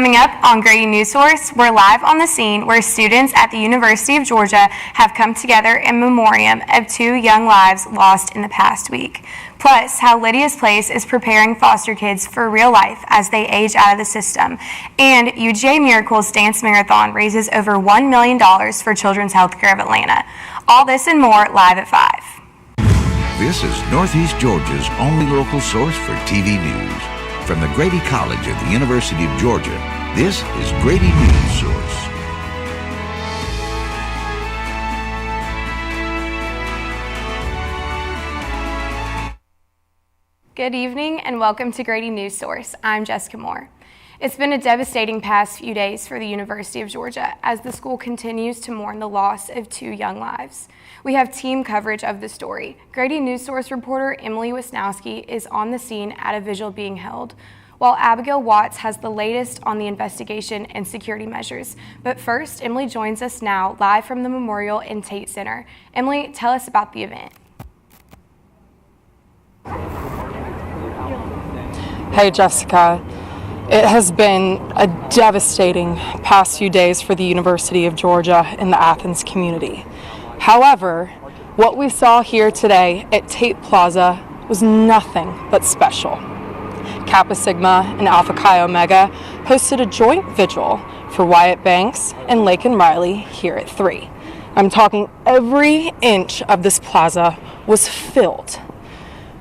Coming up on Grady Newsource, we're live on the scene where students at the University of Georgia have come together in memoriam of 2 young lives lost in the past week. Plus, how Lydia's Place is preparing foster kids for real life as they age out of the system. And UGA Miracles Dance Marathon raises over $1 million for Children's Healthcare of Atlanta. All this and more live at 5. This is Northeast Georgia's only local source for TV news. From the Grady College of the University of Georgia, this is Grady Newsource. Good evening and welcome to Grady Newsource. I'm Jessica Moore. It's been a devastating past few days for the University of Georgia as the school continues to mourn the loss of 2 young lives. We have team coverage of the story. Grady Newsource reporter Emily Wisnowski is on the scene at a vigil being held, while Abigail Watts has the latest on the investigation and security measures. But first, Emily joins us now live from the Memorial and Tate Center. Emily, tell us about the event. Hey Jessica, it has been a devastating past few days for the University of Georgia and the Athens community. However, what we saw here today at Tate Plaza was nothing but special. Kappa Sigma and Alpha Chi Omega hosted a joint vigil for Wyatt Banks and Laken Riley here at 3. I'm talking every inch of this plaza was filled,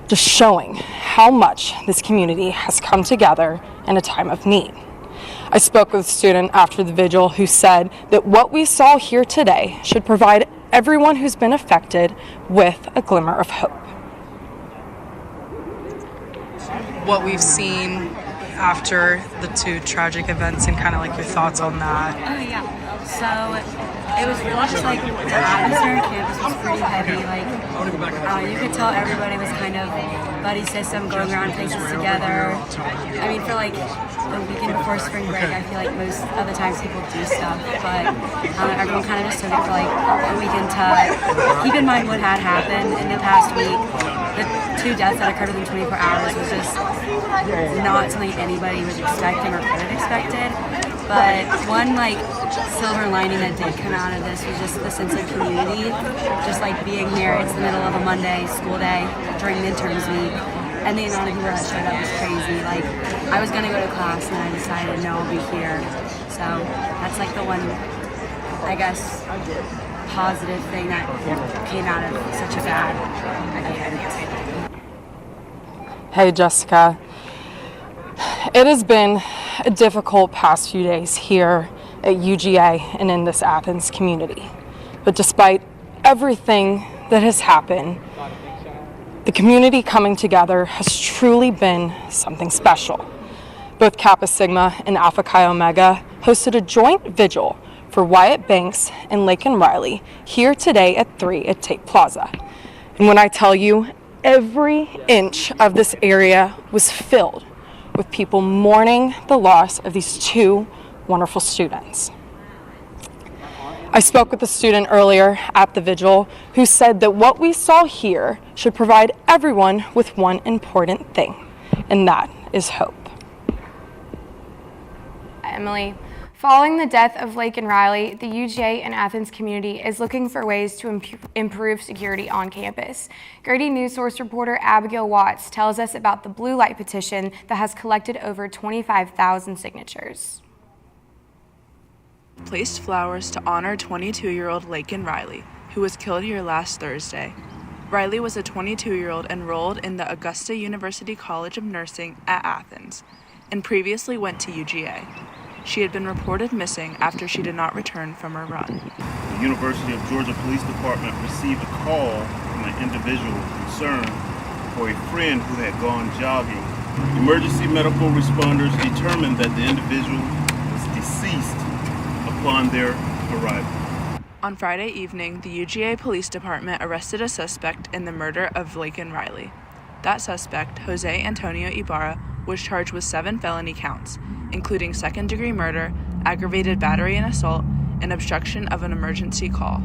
just showing how much this community has come together in a time of need. I spoke with a student after the vigil who said that what we saw here today should provide everyone who's been affected with a glimmer of hope. What we've seen after the 2 tragic events and kind of like your thoughts on that. Oh yeah, so it was really just like the atmosphere on campus was pretty heavy. Like you could tell everybody was kind of buddy system, going around places together. I mean, for like the weekend before spring break, I feel like most of the times people do stuff, but everyone kind of just took it for like a weekend to keep in mind what had happened in the past week. The 2 deaths that occurred within 24 hours was just not something anybody was expecting or could have expected. But one like silver lining that did come out of this was just the sense of community. Just like being here, it's the middle of a Monday school day during midterms week, and the amount of people that showed up was crazy. Like I was gonna go to class and I decided no, I'll be here. So that's like the one, I guess, positive thing that came out of such a bad event. Hey Jessica, it has been a difficult past few days here at UGA and in this Athens community. But despite everything that has happened, the community coming together has truly been something special. Both Kappa Sigma and Alpha Chi Omega hosted a joint vigil for Wyatt Banks and Laken Riley here today at 3 at Tate Plaza. And when I tell you, every inch of this area was filled with people mourning the loss of these 2 wonderful students. I spoke with a student earlier at the vigil who said that what we saw here should provide everyone with one important thing, and that is hope. Emily, following the death of Laken Riley, the UGA and Athens community is looking for ways to improve security on campus. Grady Newsource reporter Abigail Watts tells us about the Blue Light petition that has collected over 25,000 signatures. Placed flowers to honor 22-year-old Laken Riley, who was killed here last Thursday. Riley was a 22-year-old enrolled in the Augusta University College of Nursing at Athens and previously went to UGA. She had been reported missing after she did not return from her run. The University of Georgia Police Department received a call from an individual concerned for a friend who had gone jogging. Emergency medical responders determined that the individual was deceased upon their arrival. On Friday evening, the UGA Police Department arrested a suspect in the murder of Laken Riley. That suspect, Jose Antonio Ibarra, was charged with 7 felony counts, including second-degree murder, aggravated battery and assault, and obstruction of an emergency call.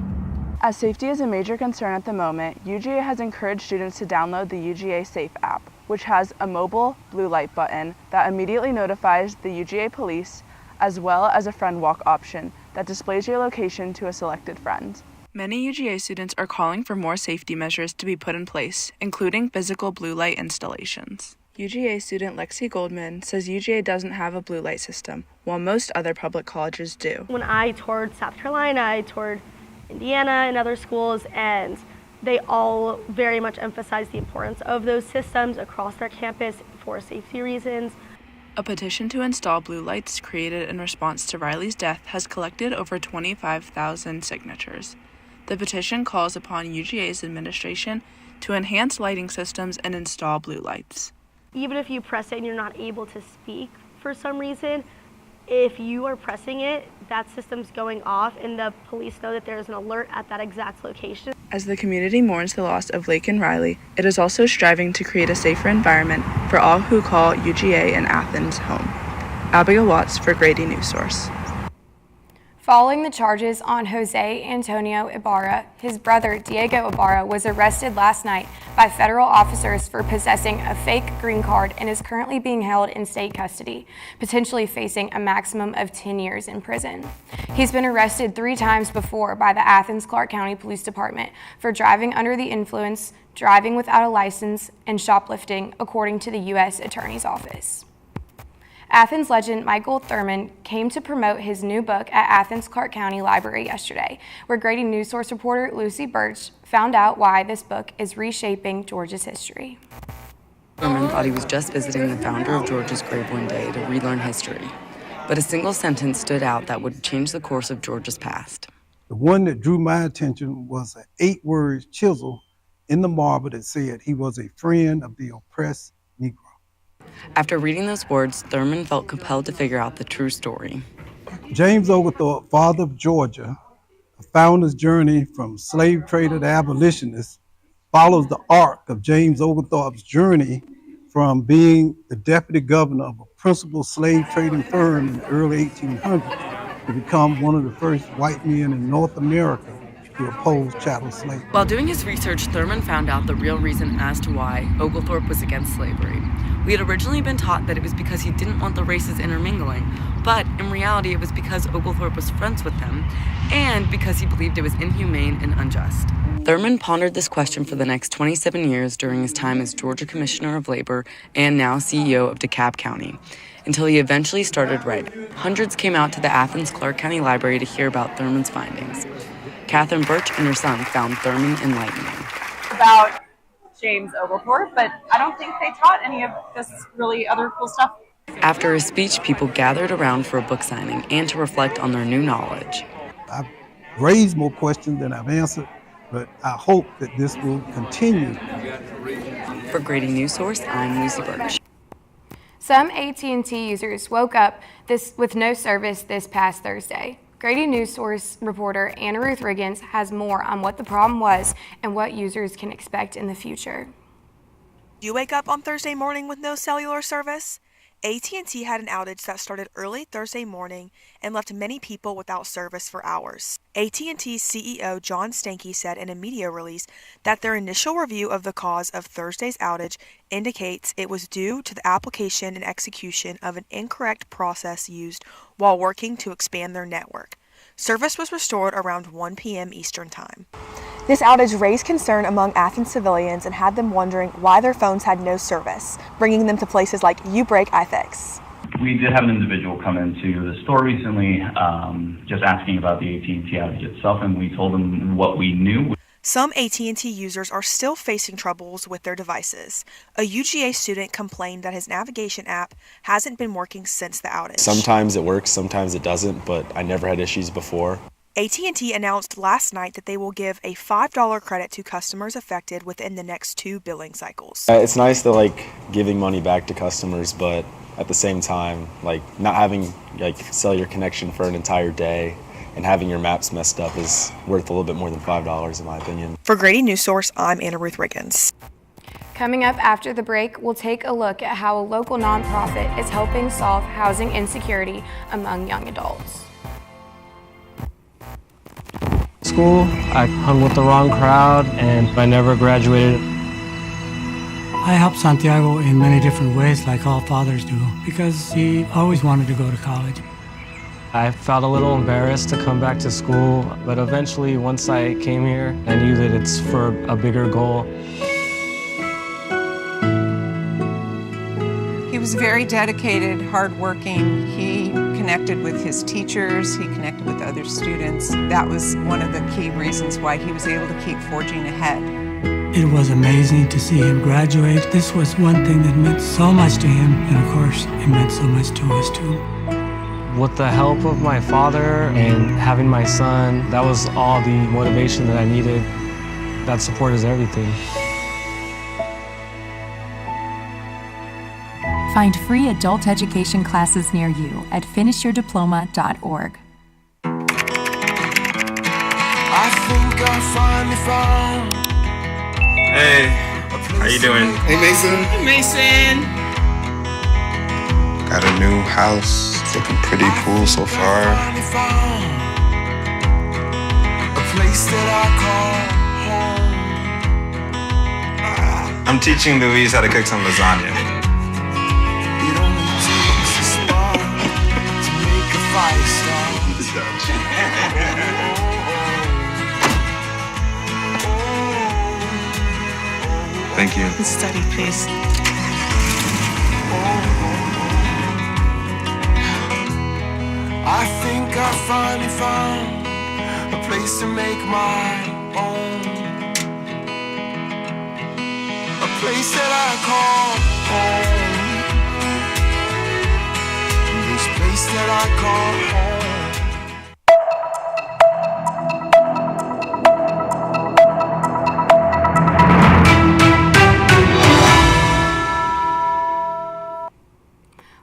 As safety is a major concern at the moment, UGA has encouraged students to download the UGA Safe app, which has a mobile blue light button that immediately notifies the UGA police as well as a friend walk option that displays your location to a selected friend. Many UGA students are calling for more safety measures to be put in place, including physical blue light installations. UGA student Lexi Goldman says UGA doesn't have a blue light system, while most other public colleges do. When I toured South Carolina, I toured Indiana and other schools, and they all very much emphasize the importance of those systems across their campus for safety reasons. A petition to install blue lights created in response to Riley's death has collected over 25,000 signatures. The petition calls upon UGA's administration to enhance lighting systems and install blue lights. Even if you press it and you're not able to speak for some reason, if you are pressing it, that system's going off and the police know that there is an alert at that exact location. As the community mourns the loss of Laken Riley, it is also striving to create a safer environment for all who call UGA and Athens home. Abigail Watts for Grady Newsource. Following the charges on Jose Antonio Ibarra, his brother Diego Ibarra was arrested last night by federal officers for possessing a fake green card and is currently being held in state custody, potentially facing a maximum of 10 years in prison. He's been arrested 3 times before by the Athens-Clarke County Police Department for driving under the influence, driving without a license, and shoplifting, according to the U.S. Attorney's Office. Athens legend Michael Thurman came to promote his new book at Athens-Clarke County Library yesterday, where Grady Newsource reporter Lucy Birch found out why this book is reshaping Georgia's history. Thurman thought he was just visiting the founder of Georgia's grave one day to relearn history, but a single sentence stood out that would change the course of Georgia's past. The one that drew my attention was an 8-word chisel in the marble that said he was a friend of the oppressed Negro. After reading those words, Thurman felt compelled to figure out the true story. James Oglethorpe, father of Georgia, the founder's journey from slave trader to abolitionist, follows the arc of James Oglethorpe's journey from being the deputy governor of a principal slave trading firm in the early 1800s to become one of the first white men in North America to oppose chattel slavery. While doing his research, Thurman found out the real reason as to why Oglethorpe was against slavery. We had originally been taught that it was because he didn't want the races intermingling, but in reality it was because Oglethorpe was friends with them and because he believed it was inhumane and unjust. Thurman pondered this question for the next 27 years during his time as Georgia Commissioner of Labor and now CEO of DeKalb County, until he eventually started writing. Hundreds came out to the Athens-Clarke County Library to hear about Thurman's findings. Catherine Birch and her son found Thurman enlightening. About James Oglethorpe, but I don't think they taught any of this really other cool stuff. After his speech, people gathered around for a book signing and to reflect on their new knowledge. I've raised more questions than I've answered, but I hope that this will continue. For Grady Newsource, I'm Lucy Birch. Some AT&T users woke up with no service this past Thursday. Grady Newsource reporter Anna Ruth Riggins has more on what the problem was and what users can expect in the future. You wake up on Thursday morning with no cellular service? AT&T had an outage that started early Thursday morning and left many people without service for hours. AT&T CEO John Stankey said in a media release that their initial review of the cause of Thursday's outage indicates it was due to the application and execution of an incorrect process used while working to expand their network. Service was restored around 1 p.m. Eastern Time. This outage raised concern among Athens civilians and had them wondering why their phones had no service, bringing them to places like You Break, I Fix. We did have an individual come into the store recently just asking about the AT&T outage itself, and we told them what we knew. Some AT&T users are still facing troubles with their devices. A UGA student complained that his navigation app hasn't been working since the outage. Sometimes it works, sometimes it doesn't, but I never had issues before. AT&T announced last night that they will give a $5 credit to customers affected within the next 2 billing cycles. It's nice to giving money back to customers, but at the same time, not having cellular connection for an entire day and having your maps messed up is worth a little bit more than $5 in my opinion. For Grady Newsource, I'm Anna Ruth Riggins. Coming up after the break, we'll take a look at how a local nonprofit is helping solve housing insecurity among young adults. School, I hung with the wrong crowd and I never graduated. I helped Santiago in many different ways, like all fathers do, because he always wanted to go to college. I felt a little embarrassed to come back to school, but eventually, once I came here, I knew that it's for a bigger goal. He was very dedicated, hardworking. He connected with his teachers. He connected with other students. That was one of the key reasons why he was able to keep forging ahead. It was amazing to see him graduate. This was one thing that meant so much to him, and of course, it meant so much to us too. With the help of my father and having my son, that was all the motivation that I needed. That support is everything. Find free adult education classes near you at finishyourdiploma.org. I think I finally found. Hey, how you doing? Hey, Mason. Hey, Mason. Got a new house. It's looking pretty cool so far. A place that I call home. I'm teaching Louise how to cook some lasagna. It only takes a spark to make a fire start. Thank you. Study, please. I think I finally found a place to make my own. A place that I call home. This place that I call home.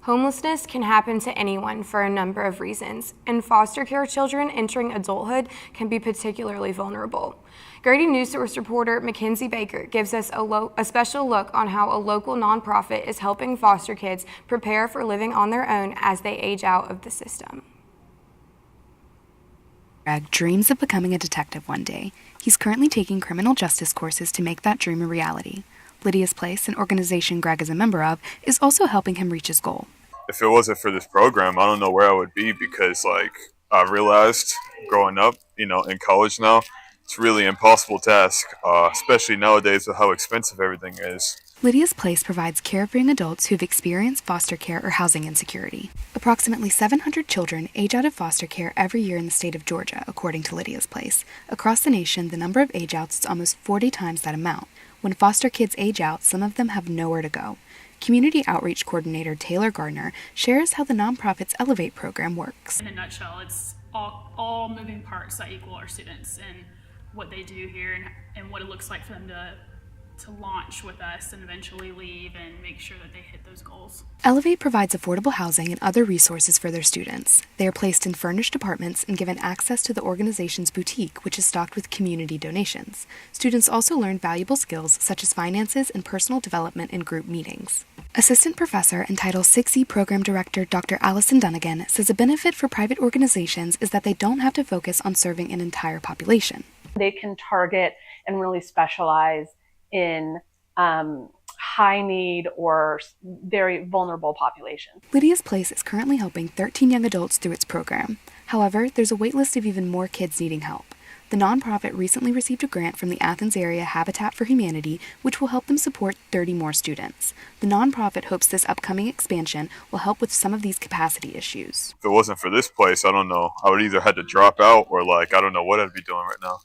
Homelessness can happen to anyone for a number of reasons, and foster care children entering adulthood can be particularly vulnerable. Grady Newsource reporter Mackenzie Baker gives us a special look on how a local nonprofit is helping foster kids prepare for living on their own as they age out of the system. Greg dreams of becoming a detective one day. He's currently taking criminal justice courses to make that dream a reality. Lydia's Place, an organization Greg is a member of, is also helping him reach his goal. If it wasn't for this program, I don't know where I would be, because I realized growing up, in college now, it's really an impossible task, especially nowadays with how expensive everything is. Lydia's Place provides care for young adults who have experienced foster care or housing insecurity. Approximately 700 children age out of foster care every year in the state of Georgia, according to Lydia's Place. Across the nation, the number of age outs is almost 40 times that amount. When foster kids age out, some of them have nowhere to go. Community Outreach Coordinator Taylor Gardner shares how the nonprofit's Elevate program works. In a nutshell, it's all moving parts that equal our students and what they do here and what it looks like for them to launch with us and eventually leave and make sure that they hit those goals. Elevate provides affordable housing and other resources for their students. They are placed in furnished apartments and given access to the organization's boutique, which is stocked with community donations. Students also learn valuable skills such as finances and personal development in group meetings. Assistant Professor and Title VI-E Program Director Dr. Allison Dunnigan says a benefit for private organizations is that they don't have to focus on serving an entire population. They can target and really specialize in high need or very vulnerable populations. Lydia's Place is currently helping 13 young adults through its program. However, there's a wait list of even more kids needing help. The nonprofit recently received a grant from the Athens area Habitat for Humanity, which will help them support 30 more students. The nonprofit hopes this upcoming expansion will help with some of these capacity issues. If it wasn't for this place, I don't know. I would either had to drop out or I don't know what I'd be doing right now.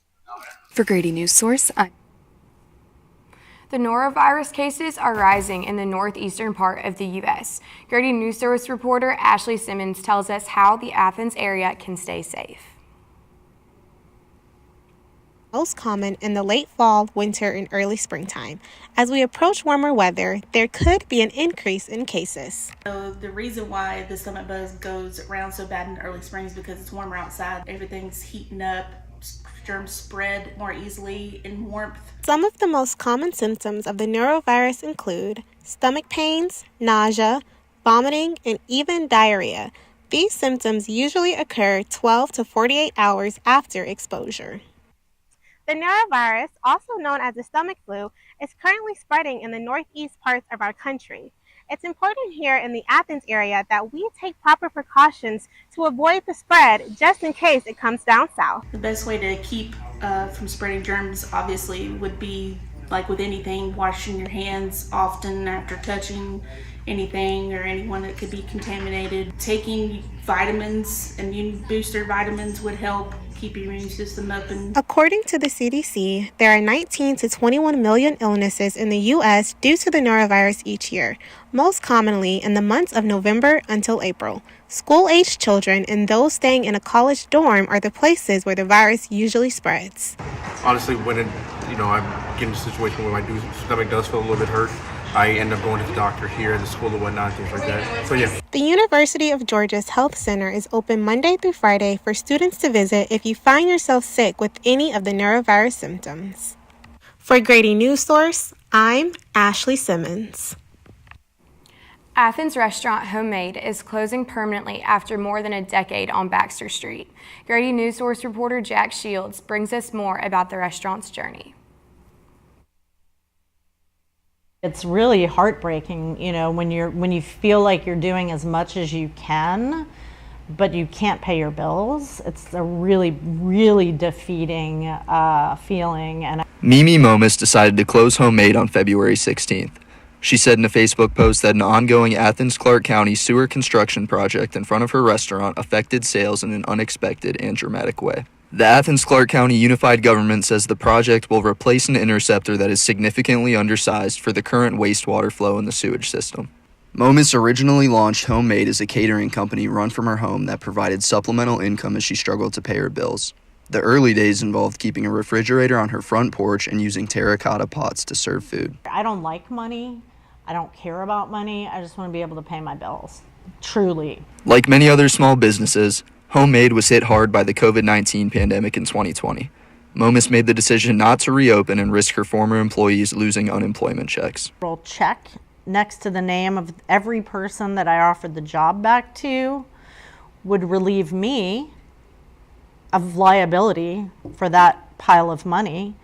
For Grady Newsource, The norovirus cases are rising in the northeastern part of the U.S. Grady Newsource reporter Ashley Simmons tells us how the Athens area can stay safe. Most common in the late fall, winter, and early springtime. As we approach warmer weather, there could be an increase in cases. So the reason why the stomach bug goes around so bad in the early spring is because it's warmer outside. Everything's heating up. Germs spread more easily in warmth. Some of the most common symptoms of the norovirus include stomach pains, nausea, vomiting, and even diarrhea. These symptoms usually occur 12 to 48 hours after exposure. The norovirus, also known as the stomach flu, is currently spreading in the northeast parts of our country. It's important here in the Athens area that we take proper precautions to avoid the spread just in case it comes down south. The best way to keep from spreading germs obviously would be, like with anything, washing your hands often after touching anything or anyone that could be contaminated. Taking vitamins, immune booster vitamins, would help keep your immune system up. According to the CDC, there are 19 to 21 million illnesses in the U.S. due to the norovirus each year, most commonly in the months of November until April. School-aged children and those staying in a college dorm are the places where the virus usually spreads. Honestly, when I get in a situation where my stomach does feel a little bit hurt, I end up going to the doctor here at the school and whatnot, things like that. So yeah. The University of Georgia's Health Center is open Monday through Friday for students to visit if you find yourself sick with any of the norovirus symptoms. For Grady Newsource, I'm Ashley Simmons. Athens restaurant Homemade is closing permanently after more than a decade on Baxter Street. Grady Newsource reporter Jack Shields brings us more about the restaurant's journey. It's really heartbreaking, when you feel like you're doing as much as you can, but you can't pay your bills. It's a really, really defeating feeling. And Mimi Momus decided to close Homemade on February 16th. She said in a Facebook post that an ongoing Athens-Clarke County sewer construction project in front of her restaurant affected sales in an unexpected and dramatic way. The Athens-Clarke County Unified Government says the project will replace an interceptor that is significantly undersized for the current wastewater flow in the sewage system. Momus originally launched Homemade as a catering company run from her home that provided supplemental income as she struggled to pay her bills. The early days involved keeping a refrigerator on her front porch and using terracotta pots to serve food. I don't like money. I don't care about money. I just want to be able to pay my bills. Truly. Like many other small businesses, Homemade was hit hard by the COVID-19 pandemic in 2020. Momus made the decision not to reopen and risk her former employees losing unemployment checks. Roll check next to the name of every person that I offered the job back to would relieve me of liability for that pile of money,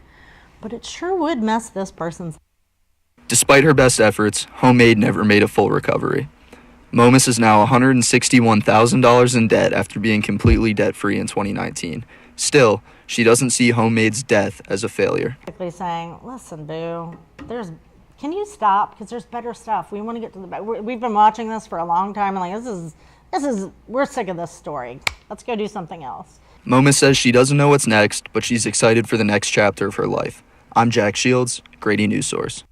but it sure would mess this person's. Despite her best efforts, Homemade never made a full recovery. Momus is now $161,000 in debt after being completely debt-free in 2019. Still, she doesn't see Homemade's death as a failure. Saying, listen, boo, can you stop? Because there's better stuff. We want to get to the. We've been watching this for a long time, and this is. We're sick of this story. Let's go do something else. Momus says she doesn't know what's next, but she's excited for the next chapter of her life. I'm Jack Shields, Grady Newsource.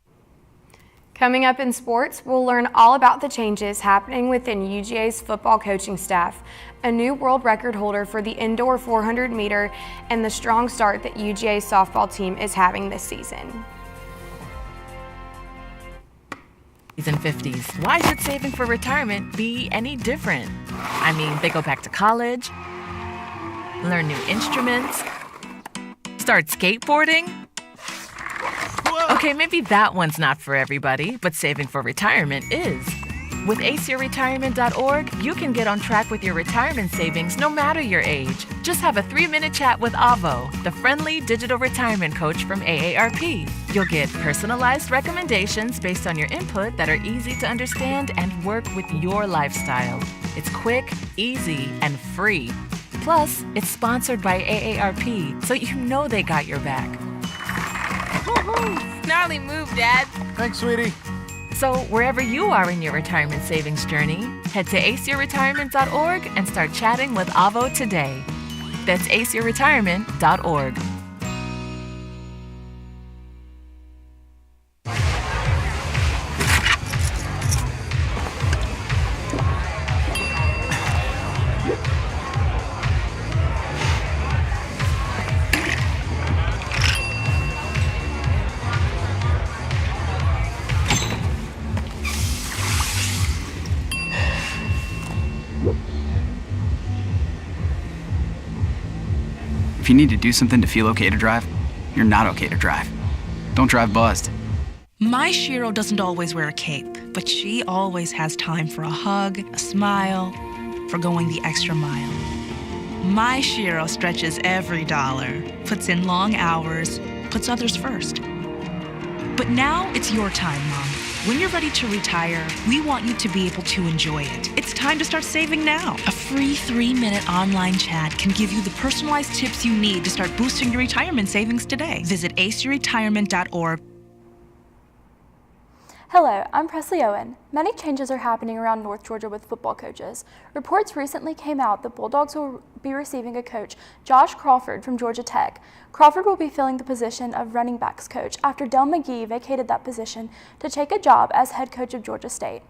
Coming up in sports, we'll learn all about the changes happening within UGA's football coaching staff, a new world record holder for the indoor 400 meter, and the strong start that UGA's softball team is having this season. And 50s. Why should saving for retirement be any different? I mean, they go back to college, learn new instruments, start skateboarding. Okay, maybe that one's not for everybody, but saving for retirement is. With aceyourretirement.org, you can get on track with your retirement savings no matter your age. Just have a 3-minute chat with Avo, the friendly digital retirement coach from AARP. You'll get personalized recommendations based on your input that are easy to understand and work with your lifestyle. It's quick, easy, and free. Plus, it's sponsored by AARP, so you know they got your back. Gnarly move, Dad. Thanks, sweetie. So wherever you are in your retirement savings journey, head to aceyourretirement.org and start chatting with Avo today. That's aceyourretirement.org. If you need to do something to feel okay to drive, you're not okay to drive. Don't drive buzzed. My Shiro doesn't always wear a cape, but she always has time for a hug, a smile, for going the extra mile. My Shiro stretches every dollar, puts in long hours, puts others first. But now it's your time, Mom. When you're ready to retire, we want you to be able to enjoy it. It's time to start saving now. A free 3-minute online chat can give you the personalized tips you need to start boosting your retirement savings today. Visit aceyourretirement.org. Hello, I'm Presley Owen. Many changes are happening around North Georgia with football coaches. Reports recently came out that Bulldogs will be receiving a coach, Josh Crawford from Georgia Tech. Crawford will be filling the position of running backs coach after Del McGee vacated that position to take a job as head coach of Georgia State.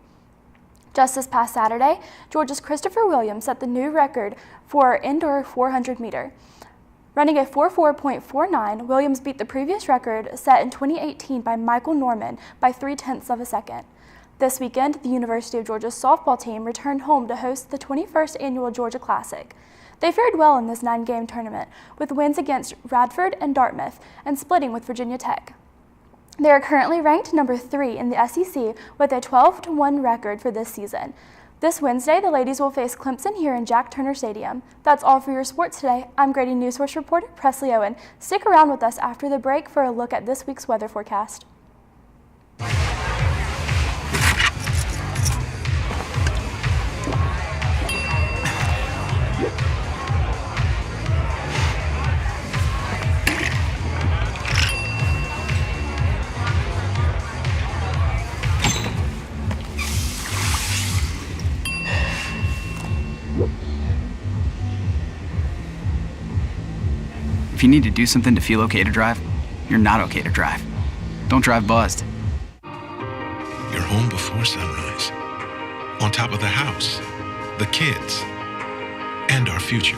Just this past Saturday, Georgia's Christopher Williams set the new record for indoor 400 meter. Running a 4.49, Williams beat the previous record set in 2018 by Michael Norman by 0.3 of a second. This weekend, the University of Georgia's softball team returned home to host the 21st annual Georgia Classic. They fared well in this 9-game tournament, with wins against Radford and Dartmouth and splitting with Virginia Tech. They are currently ranked number 3 in the SEC with a 12-1 record for this season. This Wednesday, the ladies will face Clemson here in Jack Turner Stadium. That's all for your sports today. I'm Grady Newsource reporter Presley Owen. Stick around with us after the break for a look at this week's weather forecast. If you need to do something to feel okay to drive, you're not okay to drive. Don't drive buzzed. You're home before sunrise, on top of the house, the kids, and our future.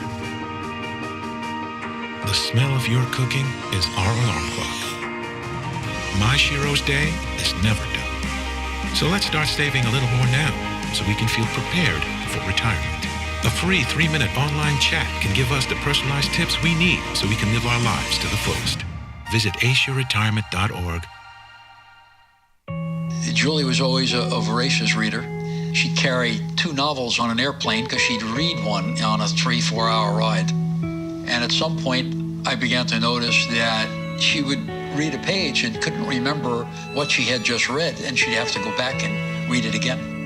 The smell of your cooking is our alarm clock. My Shiro's day is never done. So let's start saving a little more now so we can feel prepared for retirement. A free 3-minute online chat can give us the personalized tips we need so we can live our lives to the fullest. Visit aceyourretirement.org. Julie was always a voracious reader. She'd carry 2 novels on an airplane because she'd read one on a 3-4 hour ride. And at some point, I began to notice that she would read a page and couldn't remember what she had just read, and she'd have to go back and read it again.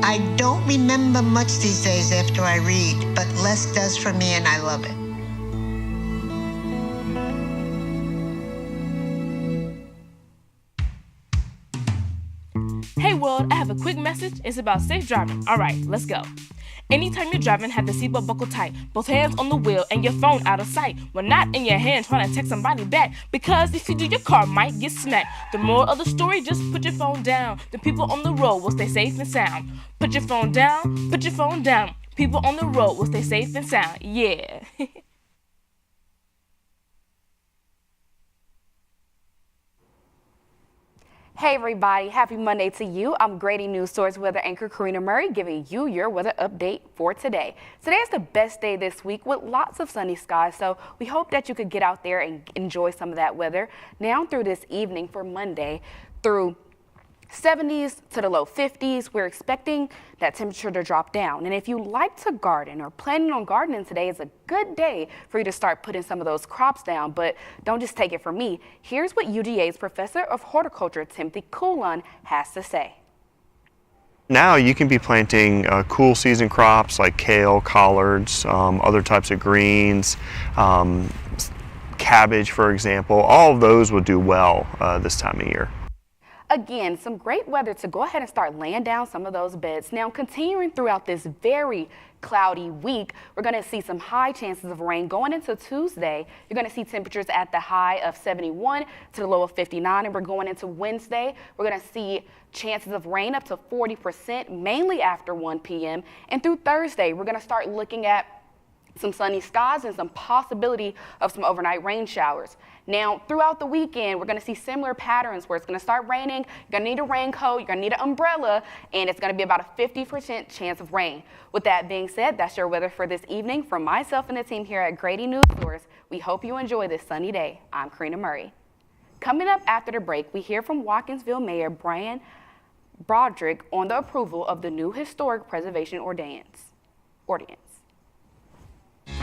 I don't remember much these days after I read, but less does for me, and I love it. Hey world, I have a quick message. It's about safe driving. All right, let's go. Anytime you're driving, have the seatbelt buckled tight, both hands on the wheel and your phone out of sight. When not in your hand trying to text somebody back, because if you do, your car might get smacked. The moral of the story, just put your phone down. The people on the road will stay safe and sound. Put your phone down, put your phone down. People on the road will stay safe and sound. Yeah. Hey everybody, happy Monday to you. I'm Grady Newsource weather anchor Karina Murray giving you your weather update for today. Today is the best day this week with lots of sunny skies, so we hope that you could get out there and enjoy some of that weather. Now through this evening for Monday through 70s to the low 50s, we're expecting that temperature to drop down. And if you like to garden or planning on gardening, today is a good day for you to start putting some of those crops down. But don't just take it from me. Here's what UGA's Professor of Horticulture, Timothy Coulon, has to say. Now you can be planting cool season crops like kale, collards, other types of greens, cabbage, for example. All of those will do well this time of year. Again, some great weather to go ahead and start laying down some of those beds. Now, continuing throughout this very cloudy week, we're going to see some high chances of rain going into Tuesday. You're going to see temperatures at the high of 71 to the low of 59, and we're going into Wednesday. We're going to see chances of rain up to 40%, mainly after 1 p.m. And through Thursday, we're going to start looking at some sunny skies and some possibility of some overnight rain showers. Now, throughout the weekend, we're going to see similar patterns where it's going to start raining, you're going to need a raincoat, you're going to need an umbrella, and it's going to be about a 50% chance of rain. With that being said, that's your weather for this evening. From myself and the team here at Grady Newsource, we hope you enjoy this sunny day. I'm Karina Murray. Coming up after the break, we hear from Watkinsville Mayor Brian Broderick on the approval of the new historic preservation ordinance.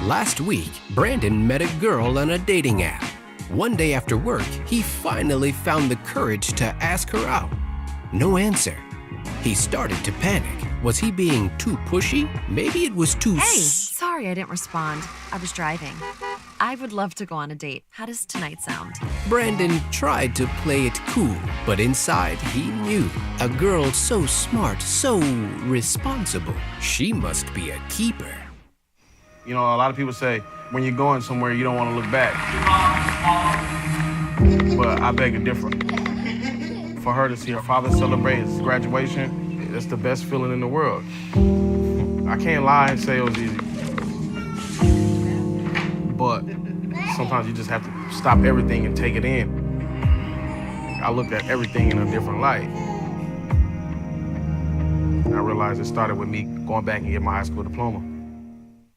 Last week, Brandon met a girl on a dating app. One day after work, he finally found the courage to ask her out. No answer. He started to panic. Was he being too pushy? Maybe it was too Sorry I didn't respond. I was driving. I would love to go on a date. How does tonight sound? Brandon tried to play it cool, but inside he knew a girl so smart, so responsible, she must be a keeper. You know, a lot of people say when you're going somewhere, you don't want to look back. But I beg to differ. For her to see her father celebrate his graduation, that's the best feeling in the world. I can't lie and say it was easy. But sometimes you just have to stop everything and take it in. I looked at everything in a different light. I realized it started with me going back and getting my high school diploma.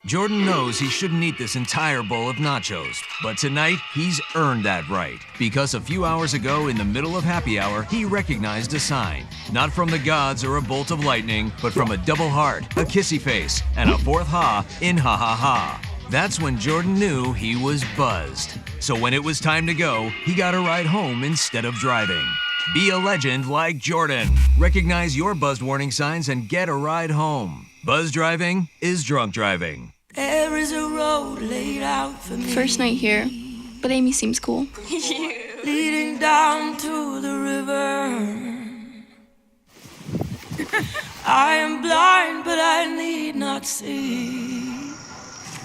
Jordan knows he shouldn't eat this entire bowl of nachos, but tonight he's earned that right because a few hours ago in the middle of happy hour, he recognized a sign. Not from the gods or a bolt of lightning, but from a double heart, a kissy face, and a fourth ha in ha ha ha. That's when Jordan knew he was buzzed. So when it was time to go, he got a ride home instead of driving. Be a legend like Jordan. Recognize your buzzed warning signs and get a ride home. Buzz driving is drunk driving. There is a road laid out for me. First night here, but Amy seems cool. Leading down to the river. I am blind, but I need not see.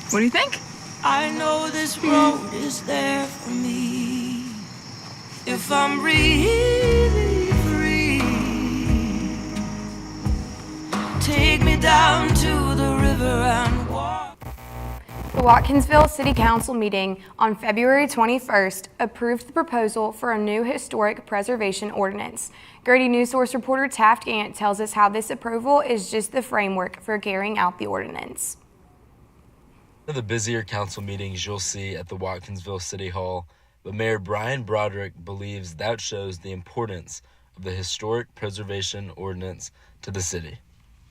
What do you think? I know this road is there for me. If I'm really free, take me down to the river and walk. The Watkinsville City Council meeting on February 21st approved the proposal for a new historic preservation ordinance. Grady Newsource reporter Taft Gant tells us how this approval is just the framework for carrying out the ordinance. One of the busier council meetings you'll see at the Watkinsville City Hall, but Mayor Brian Broderick believes that shows the importance of the historic preservation ordinance to the city.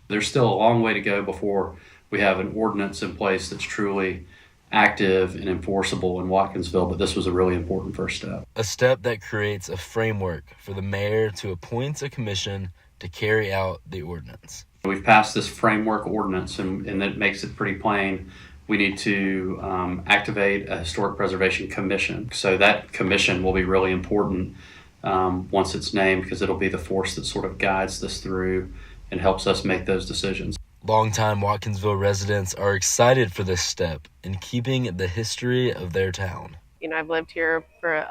There's still a long way to go before we have an ordinance in place that's truly active and enforceable in Watkinsville, but this was a really important first step. A step that creates a framework for the mayor to appoint a commission to carry out the ordinance. We've passed this framework ordinance, and that makes it pretty plain. We need to activate a historic preservation commission. So that commission will be really important once it's named, because it'll be the force that sort of guides this through and helps us make those decisions. Longtime Watkinsville residents are excited for this step in keeping the history of their town. You know, I've lived here for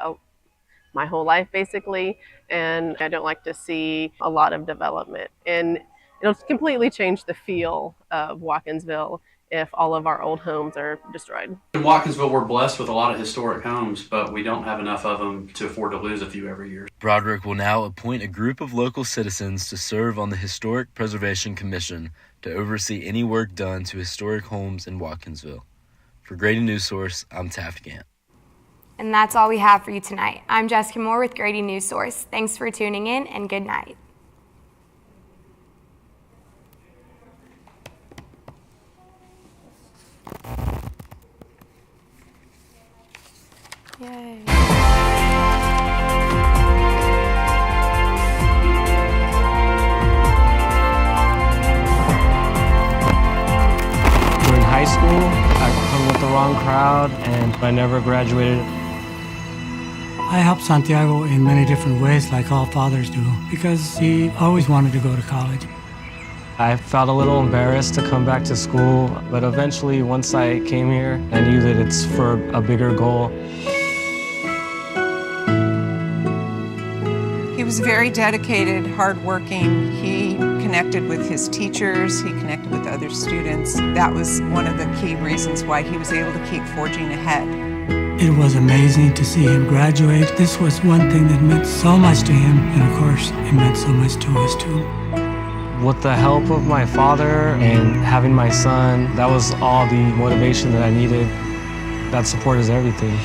my whole life basically, and I don't like to see a lot of development. And it'll completely change the feel of Watkinsville if all of our old homes are destroyed. In Watkinsville, we're blessed with a lot of historic homes, but we don't have enough of them to afford to lose a few every year. Broderick will now appoint a group of local citizens to serve on the Historic Preservation Commission to oversee any work done to historic homes in Watkinsville. For Grady Newsource, I'm Taft Gant. And that's all we have for you tonight. I'm Jessica Moore with Grady Newsource. Thanks for tuning in, and good night. Yay. In high school, I hung with the wrong crowd and I never graduated. I helped Santiago in many different ways, like all fathers do, because he always wanted to go to college. I felt a little embarrassed to come back to school, but eventually, once I came here, I knew that it's for a bigger goal. He was very dedicated, hardworking. He connected with his teachers. He connected with other students. That was one of the key reasons why he was able to keep forging ahead. It was amazing to see him graduate. This was one thing that meant so much to him, and of course, it meant so much to us too. With the help of my father and having my son, that was all the motivation that I needed. That support is everything.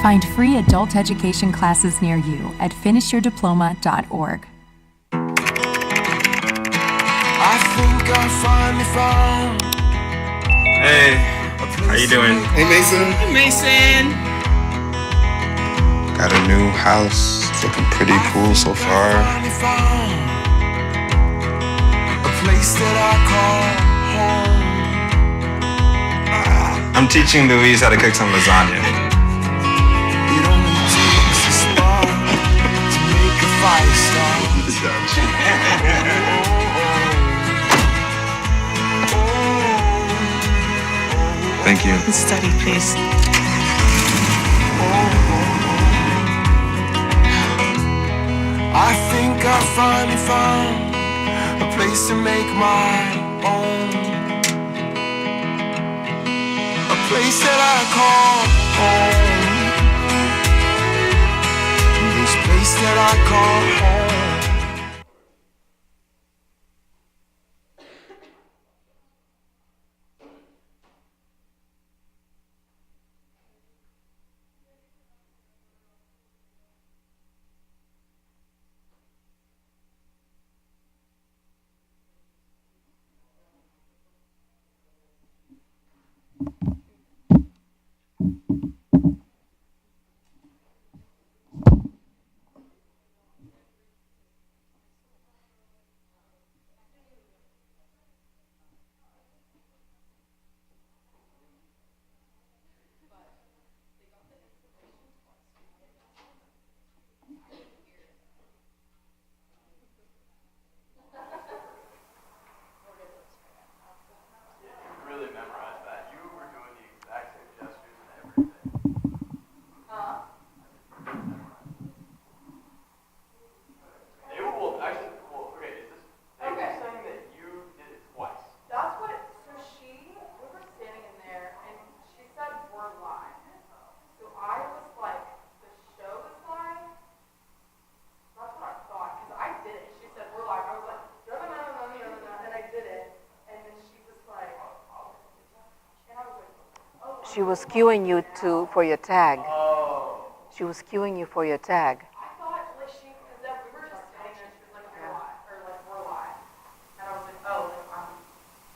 Find free adult education classes near you at finishyourdiploma.org. I think I finally found. Hey, what's How you doing? Hey, Mason. Hey, Mason. Got a new house. It's looking pretty cool so far. I'm teaching Louise how to cook some lasagna. Thank you. Study, please. I think I finally found a place to make my own. A place that I call home. This place that I call home. She was cueing you for your tag. She was cueing you for your tag.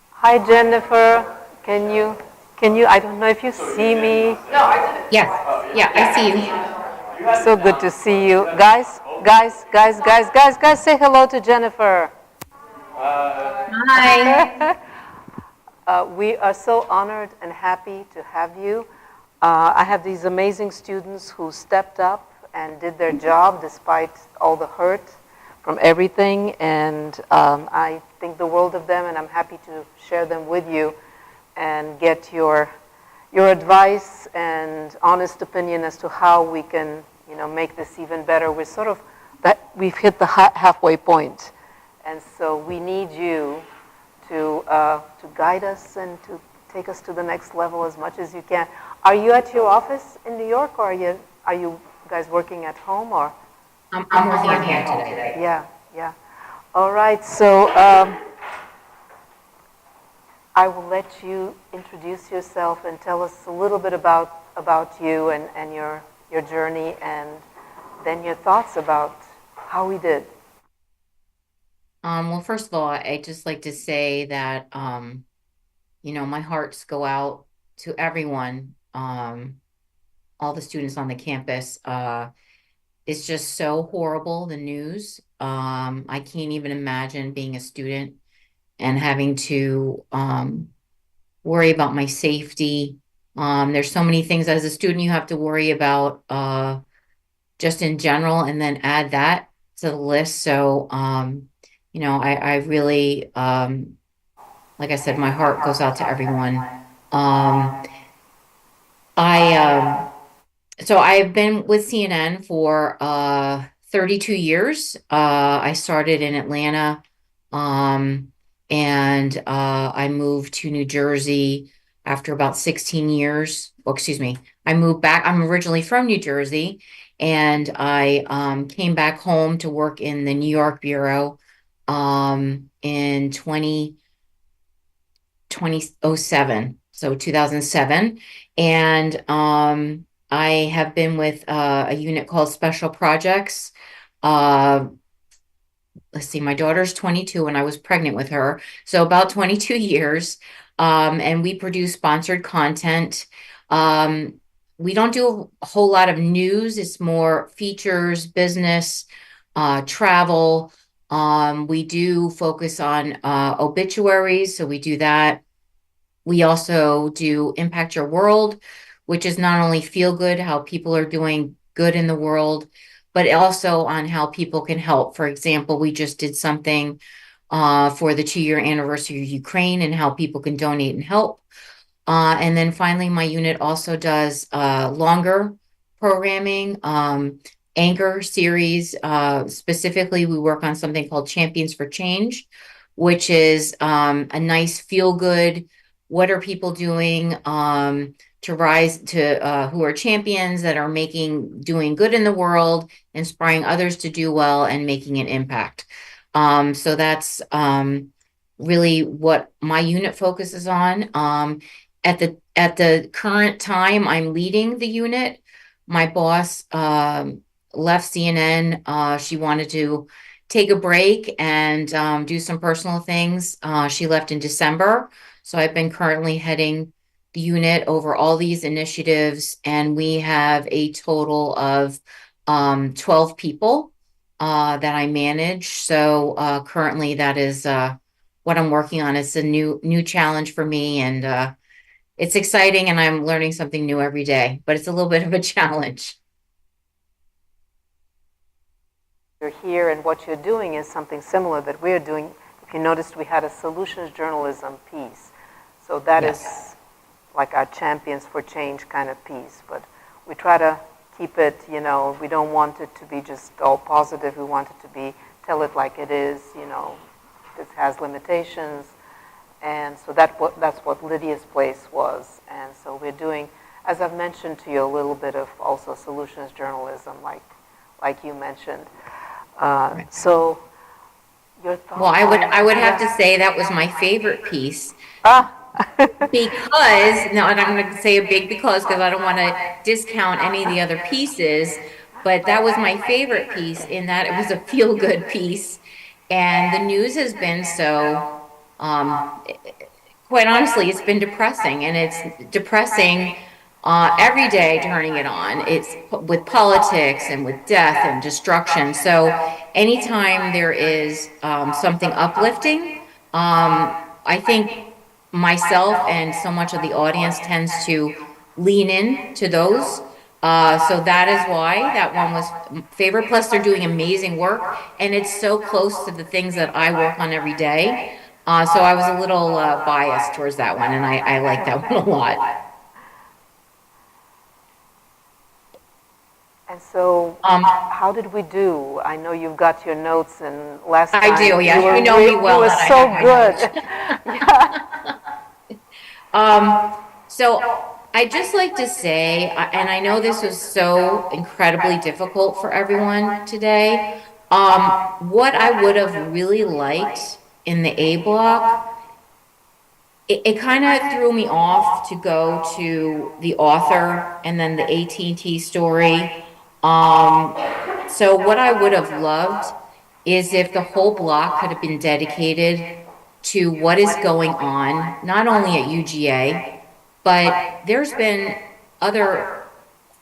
Hi, Jennifer. Can you, I don't know if you see me. No, I didn't. Yes. Yeah, I see you. So good to see you. Guys, say hello to Jennifer. Hi. We are so honored and happy to have you. I have these amazing students who stepped up and did their job despite all the hurt from everything, and I think the world of them, and I'm happy to share them with you and get your advice and honest opinion as to how we can, make this even better. We've hit the halfway point, and so we need you to guide us and to take us to the next level as much as you can. Are you at your office in New York, or are you guys working at home, or? I'm working at home today. Yeah. All right, so I will let you introduce yourself and tell us a little bit about you and your journey, and then your thoughts about how we did. Well, first of all, I'd just like to say that, my hearts go out to everyone, all the students on the campus. It's just so horrible, the news. I can't even imagine being a student and having to worry about my safety. There's so many things as a student you have to worry about just in general, and then add that to the list. So, I really, like I said, my heart goes out to everyone. So I've been with CNN for 32 years. I started in Atlanta, and I moved to New Jersey after about 16 years. Well, excuse me, I moved back. I'm originally from New Jersey, and I came back home to work in the New York bureau in 2007, so 2007. And I have been with a unit called Special Projects. Let's see, my daughter's 22 and I was pregnant with her. So about 22 years. and we produce sponsored content. We don't do a whole lot of news. It's more features, business, travel. We do focus on obituaries, so we do that. We also do Impact Your World, which is not only feel good, how people are doing good in the world, but also on how people can help. For example, we just did something for the 2-year anniversary of Ukraine and how people can donate and help. And then finally, my unit also does longer programming, anchor series. Specifically, we work on something called Champions for Change, which is a nice feel good. What are people doing to rise to who are champions that are doing good in the world, inspiring others to do well and making an impact. So that's really what my unit focuses on. At the current time, I'm leading the unit. My boss left CNN. She wanted to take a break and do some personal things. She left in December. So I've been currently heading the unit over all these initiatives, and we have a total of 12 people that I manage. So currently that is what I'm working on. It's a new challenge for me, and it's exciting, and I'm learning something new every day, but it's a little bit of a challenge. You're here, and what you're doing is something similar that we're doing. If you noticed, we had a solutions journalism piece. So that is like our Champions for Change kind of piece. But we try to keep it, we don't want it to be just all positive. We want it to tell it like it is, this has limitations. And so that's what Lydia's place was. And so we're doing, as I've mentioned to you, a little bit of also solutions journalism, like you mentioned. So your thoughts? Well, I would have to say that was my favorite piece. Because, now I'm going to say a big because I don't want to discount any of the other pieces, but that was my favorite piece in that it was a feel-good piece. And the news has been so, quite honestly, it's been depressing, and it's depressing every day turning it on. It's with politics and with death and destruction. So anytime there is something uplifting, I think myself and so much of the audience tends to lean in to those. So that is why that one was favorite. Plus, they're doing amazing work, and it's so close to the things that I work on every day. So I was a little biased towards that one, and I like that one a lot. And so, how did we do? I know you've got your notes, and last time I do, yeah. you know me well. You were so good. So I'd just like to say, and I know this was so incredibly difficult for everyone today, what I would have really liked in the A block, it kind of threw me off to go to the author and then the AT&T story. So what I would have loved is if the whole block could have been dedicated to what is going on, not only at UGA, but there's been other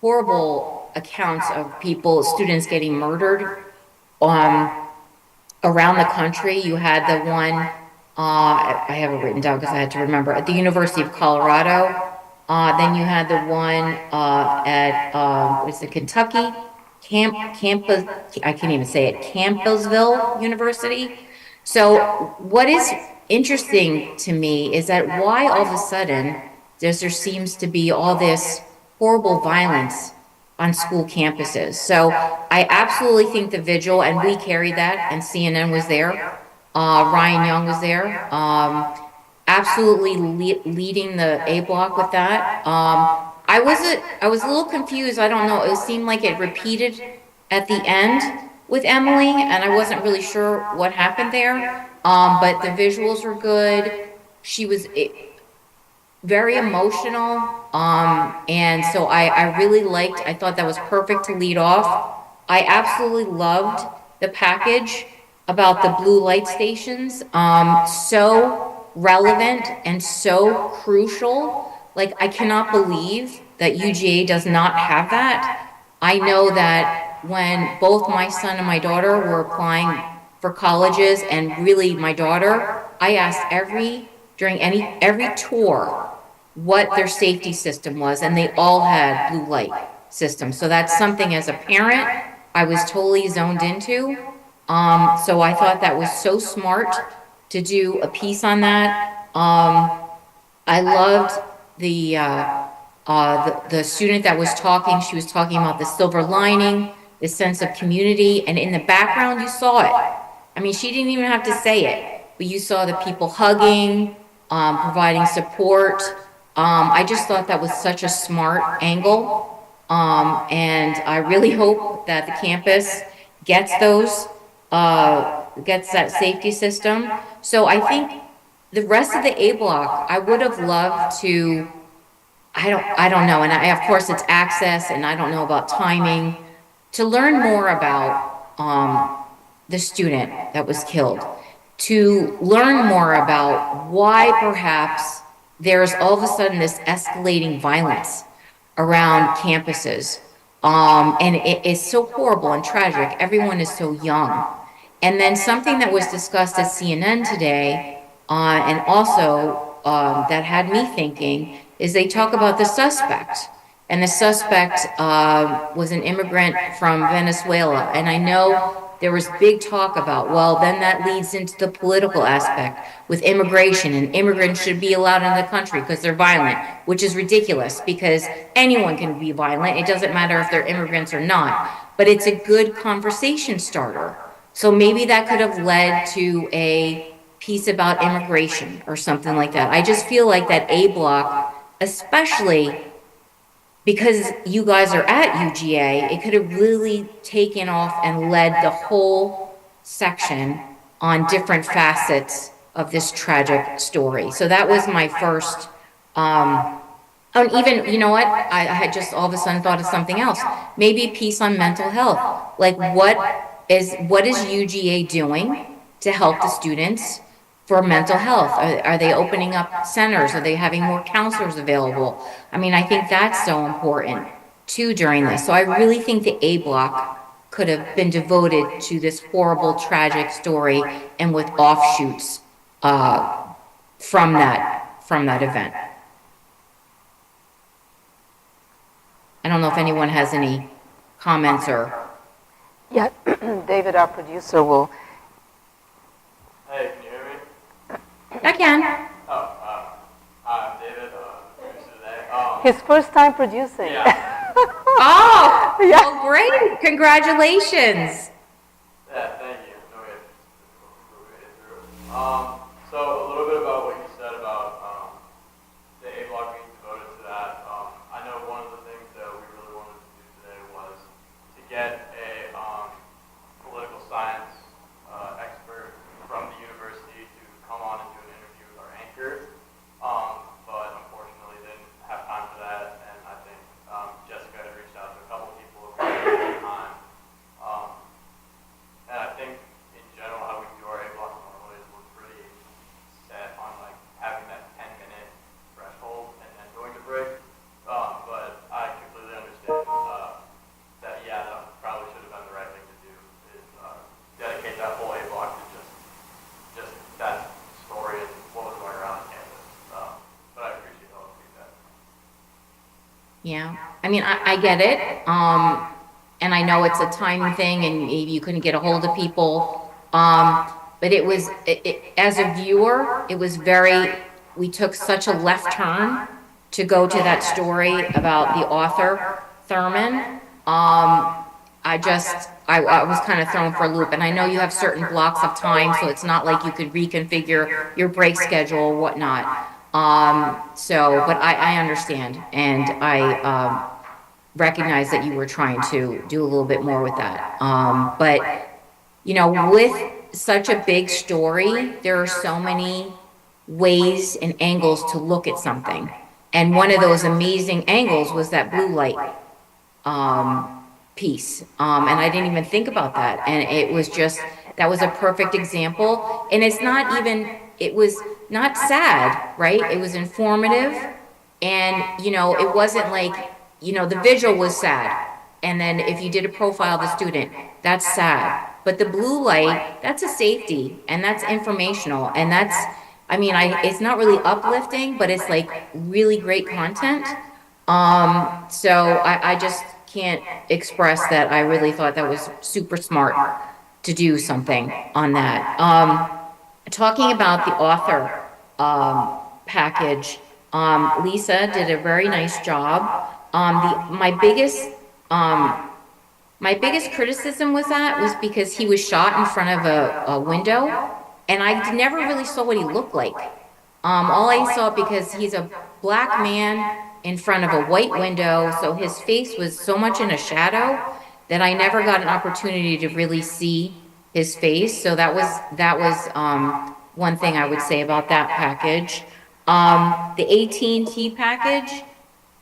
horrible accounts of students getting murdered around the country. You had the one, I have it written down because I had to remember, at the University of Colorado. Then you had the one at, what is it, Kentucky? I can't even say it, Campbellsville University. So what is interesting to me is that why all of a sudden there seems to be all this horrible violence on school campuses. So I absolutely think the vigil, and we carried that, and CNN was there. Ryan Young was there. Absolutely leading the A block with that. I was a little confused. I don't know. It seemed like it repeated at the end with Emily, and I wasn't really sure what happened there. But the visuals were good. She was very emotional, and so I really liked. I thought that was perfect to lead off. I absolutely loved the package about the blue light stations. So relevant and so crucial. Like, I cannot believe that UGA does not have that. I know that when both my son and my daughter were applying for colleges, and really my daughter, I asked during every tour what their safety system was, and they all had blue light systems. So that's something as a parent I was totally zoned into. So I thought that was so smart to do a piece on that. I loved the student that was talking. She was talking about the silver lining, the sense of community, and in the background you saw it. I mean, she didn't even have to say it, but you saw the people hugging, providing support. I just thought that was such a smart angle. And I really hope that the campus gets gets that safety system. So I think the rest of the A block, I would have loved to, I don't know, and of course it's access, and I don't know about timing, to learn more about the student that was killed, to learn more about why perhaps there's all of a sudden this escalating violence around campuses. And it's so horrible and tragic. Everyone is so young. And then something that was discussed at CNN today, and also that had me thinking, is they talk about the suspect. And the suspect was an immigrant from Venezuela. And I know there was big talk about, well, then that leads into the political aspect with immigration, and immigrants should be allowed in the country because they're violent, which is ridiculous because anyone can be violent. It doesn't matter if they're immigrants or not, but it's a good conversation starter. So maybe that could have led to a piece about immigration or something like that. I just feel like that A block, especially because you guys are at UGA, it could have really taken off and led the whole section on different facets of this tragic story. So that was my first, and even, you know what, I had just all of a sudden thought of something else. Maybe a piece on mental health. Like, what is UGA doing to help the students for mental health? Are they opening up centers? Are they having more counselors available? I mean, I think that's so important too during this. So I really think the A block could have been devoted to this horrible, tragic story, and with offshoots from that event. I don't know if anyone has any comments or. Yeah, David, our producer, will. Hey, can you hear me? I can. I'm David, producer today. His first time producing. Yeah. Oh, yeah. Well, great. Congratulations. Yeah, thank you. No, we had through. So a little bit about what you said about the A block being devoted to that. I know one of the things that we really wanted to do today was to get a political science expert from the university to come on and do an interview with our anchor. But unfortunately didn't have time for that, and I think Jessica had reached out to a couple of people over the time. And I think in general how we do our A block normally is we're pretty set on like having that 10-minute threshold and then going to break. But I completely understand that that probably should have been the right thing to do is dedicate that whole A block to just that story and what was going around the campus. But I appreciate all the feedback. Yeah, I mean, I get it. And I know it's a time thing and maybe you couldn't get a hold of people. But it was, as a viewer, it was we took such a left turn to go to that story about the author, Thurman. I was kind of thrown for a loop, and I know you have certain blocks of time, so it's not like you could reconfigure your break schedule or whatnot. But I understand, and I recognize that you were trying to do a little bit more with that. But, you know, with such a big story, there are so many ways and angles to look at something. And one of those amazing angles was that blue light piece. And I didn't even think about that. And it was just, that was a perfect example. And it's not even, it was not sad, right? It was informative. And, it wasn't like, the visual was sad. And then if you did a profile of the student, that's sad. But the blue light, that's a safety and that's informational. And it's not really uplifting, but it's like really great content. So I just can't express that I really thought that was super smart to do something on that. Talking about the author package, Lisa did a very nice job. My biggest criticism with that was because he was shot in front of a window, and I never really saw what he looked like. All I saw, because he's a black man in front of a white window, so his face was so much in a shadow that I never got an opportunity to really see his face. So that was one thing I would say about that package. The AT&T package,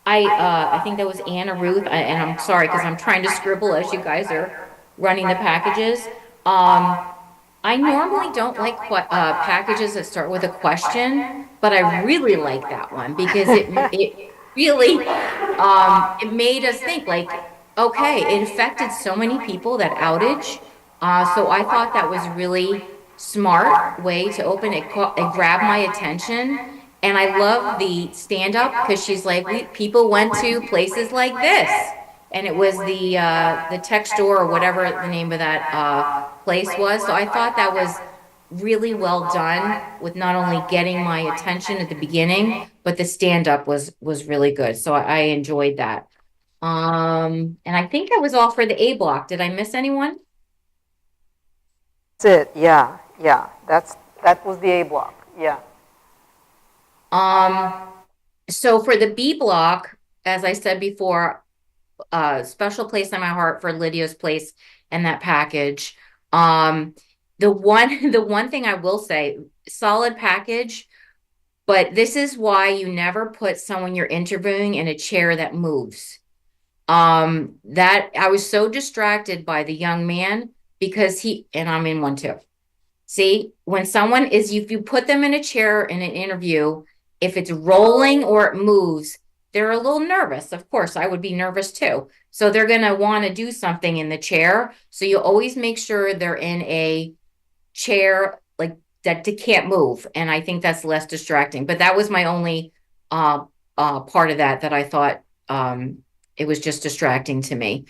I think that was Anna Ruth, and I'm sorry because I'm trying to scribble as you guys are running the packages. I normally don't like packages that start with a question, but I really like that one because it really it made us think, like, okay, it affected so many people, that outage. So I thought that was really smart way to open it. It grabbed my attention. And I love the stand-up because she's like, people went to places like this. And it was the tech store or whatever the name of that place was. So I thought that was really well done with not only getting my attention at the beginning, but the stand-up was really good. So I enjoyed that. And I think that was all for the A block. Did I miss anyone? That's it. Yeah. That was the A block. Yeah. So for the B block, as I said before, special place in my heart for Lydia's place and that package. The one thing I will say, solid package, but this is why you never put someone you're interviewing in a chair that moves. That I was so distracted by the young man because and I'm in one too. See, when someone is, if you put them in a chair in an interview, if it's rolling or it moves, they're a little nervous. Of course, I would be nervous too. So they're going to want to do something in the chair. So you always make sure they're in a chair like that they can't move. And I think that's less distracting. But that was my only part of that I thought it was just distracting to me.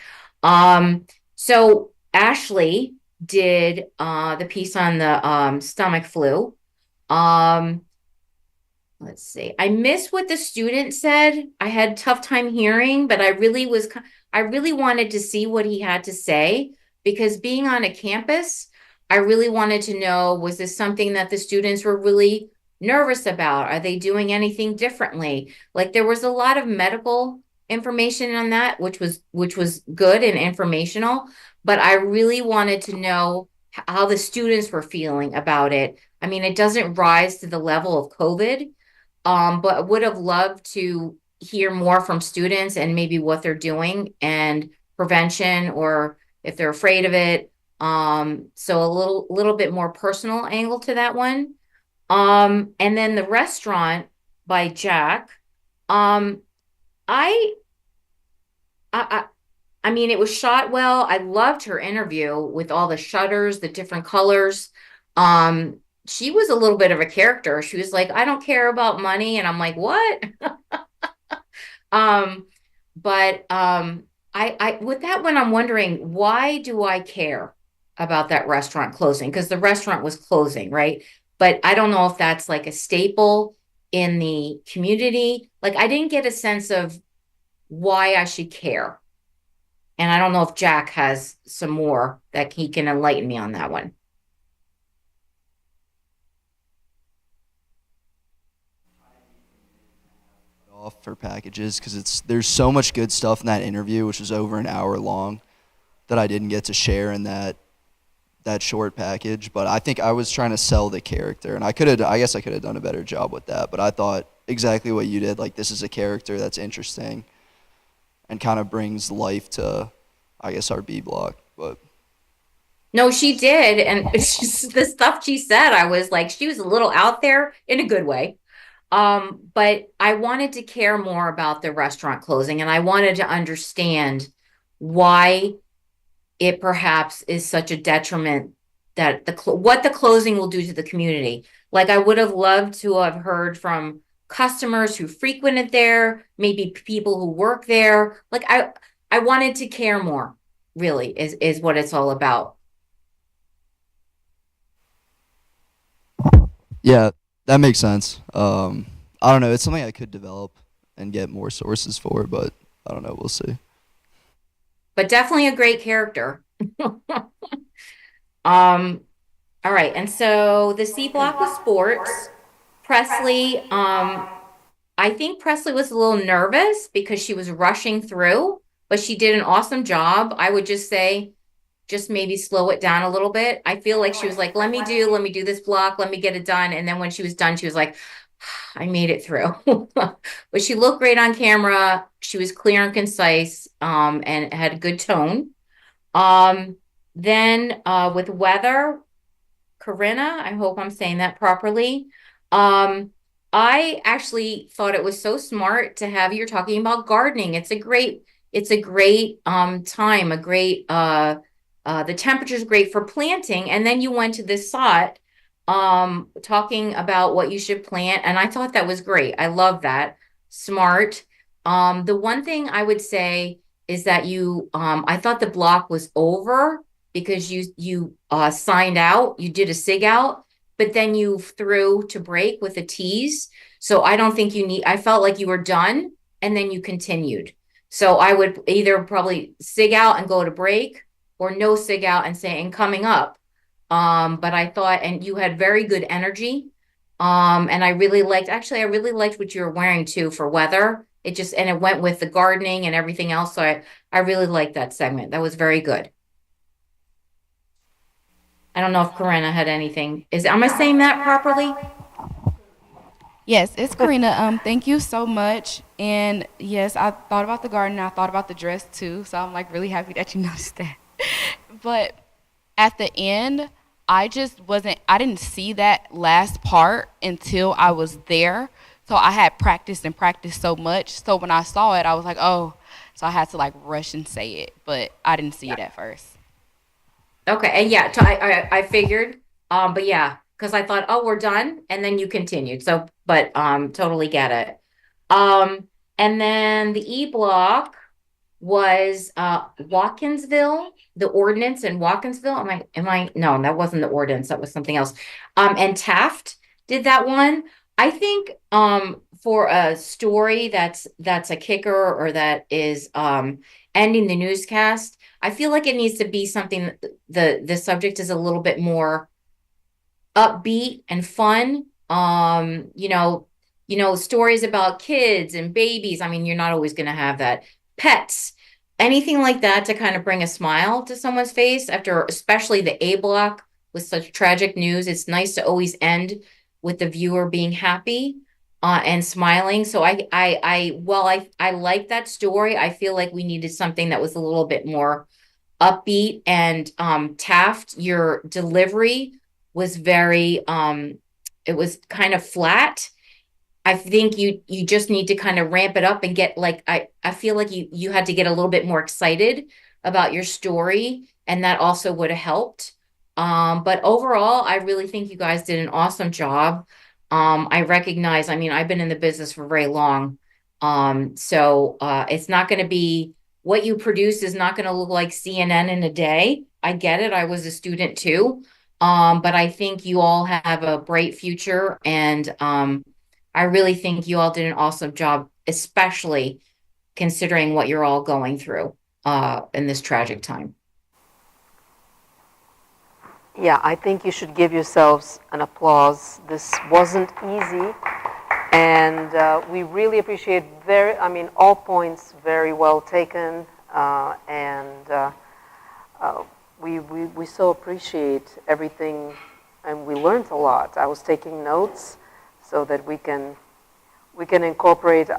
So Ashley did the piece on the stomach flu. Let's see. I missed what the student said. I had a tough time hearing, but I really wanted to see what he had to say, because being on a campus, I really wanted to know, was this something that the students were really nervous about? Are they doing anything differently? Like, there was a lot of medical information on that, which was good and informational, but I really wanted to know how the students were feeling about it. I mean, it doesn't rise to the level of COVID, but would have loved to hear more from students and maybe what they're doing and prevention, or if they're afraid of it. So a little bit more personal angle to that one. And then the restaurant by Jack. I mean, it was shot well. I loved her interview with all the shutters, the different colors. She was a little bit of a character. She was like, I don't care about money. And I'm like, what? I with that one, I'm wondering, why do I care about that restaurant closing? Because the restaurant was closing, right? But I don't know if that's like a staple in the community. Like, I didn't get a sense of why I should care. And I don't know if Jack has some more that he can enlighten me on that one. Off for packages, because there's so much good stuff in that interview, which was over an hour long, that I didn't get to share in that short package. But I think I was trying to sell the character, and I guess I could have done a better job with that. But I thought exactly what you did. Like, this is a character that's interesting and kind of brings life to, I guess, our B block. But No, she did. And it's just the stuff she said, I was like, she was a little out there in a good way. But I wanted to care more about the restaurant closing, and I wanted to understand why it perhaps is such a detriment that what the closing will do to the community. Like I would have loved to have heard from customers who frequented there, maybe people who work there. Like I wanted to care more, really, is what it's all about. Yeah, that makes sense. I don't know. It's something I could develop and get more sources for, but I don't know. We'll see. But definitely a great character. Um, all right, and so the C block was sports. Presley, I think Presley was a little nervous because she was rushing through, but she did an awesome job. I would just say, just maybe slow it down a little bit. I feel like she was like, let me do this block, let me get it done. And then when she was done, she was like, I made it through. But she looked great on camera. She was clear and concise, and had a good tone. Um, then with weather, Corinna, I hope I'm saying that properly. Um, I actually thought it was so smart to have you talking about gardening. It's a great time, a great the temperature is great for planting. And then you went to this SOT talking about what you should plant, and I thought that was great. I love that. Smart. The one thing I would say is that you I thought the block was over because you signed out, you did a sig out, but then you threw to break with a tease. So I don't think you need, I felt like you were done and then you continued. So I would either probably sig out and go to break or no sig out and say, and coming up. But I thought, and you had very good energy. And I really liked, actually, I really liked what you were wearing too for weather. It just, and it went with the gardening and everything else. So I really liked that segment. That was very good. I don't know if Corinna had anything. Am I saying that properly? Yes, it's Karina. Thank you so much. And yes, I thought about the garden. I thought about the dress too. So I'm like really happy that you noticed that. But at the end, I just wasn't, I didn't see that last part until I was there. So I had practiced and practiced so much. So when I saw it, I was like, oh, so I had to like rush and say it, but I didn't see it at first. Okay, and yeah, I figured, but yeah, because I thought, oh, we're done, and then you continued. So, but totally get it. And then the E block was Watkinsville, the ordinance in Watkinsville. No, that wasn't the ordinance, that was something else. And Taft did that one. I think for a story that's a kicker or that is ending the newscast, I feel like it needs to be something that the subject is a little bit more upbeat and fun. Stories about kids and babies. I mean, you're not always going to have that. Pets, anything like that to kind of bring a smile to someone's face after, especially the A block with such tragic news. It's nice to always end with the viewer being happy and smiling. So I like that story. I feel like we needed something that was a little bit more upbeat. And Taft, your delivery was very it was kind of flat. I think you just need to kind of ramp it up and get like I feel like you had to get a little bit more excited about your story, and that also would have helped. But overall, I really think you guys did an awesome job. I recognize, I mean, I've been in the business for very long. So it's not going to be what you produce is not going to look like CNN in a day. I get it. I was a student too. But I think you all have a bright future, and I really think you all did an awesome job, especially considering what you're all going through in this tragic time. Yeah, I think you should give yourselves an applause. This wasn't easy, and we really appreciate all points very well taken, and we so appreciate everything, and we learned a lot. I was taking notes so that we can incorporate.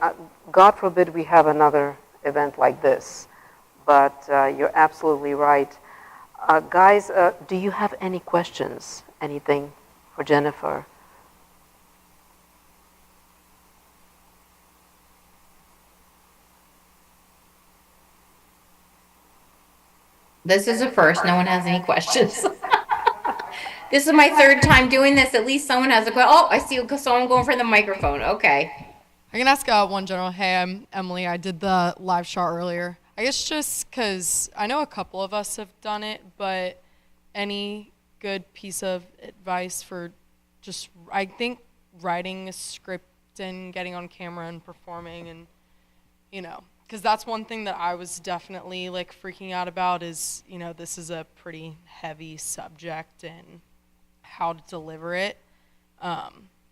God forbid we have another event like this, but you're absolutely right. Guys, do you have any questions? Anything for Jennifer? This is a first. No one has any questions. This is my third time doing this. At least someone has a question. Oh, I see someone going for the microphone. Okay. I can ask one general. Hey, I'm Emily. I did the live shot earlier. I guess just because I know a couple of us have done it, but any good piece of advice for just, I think, writing a script and getting on camera and performing and, you know, because that's one thing that I was definitely like freaking out about is, you know, this is a pretty heavy subject and how to deliver it.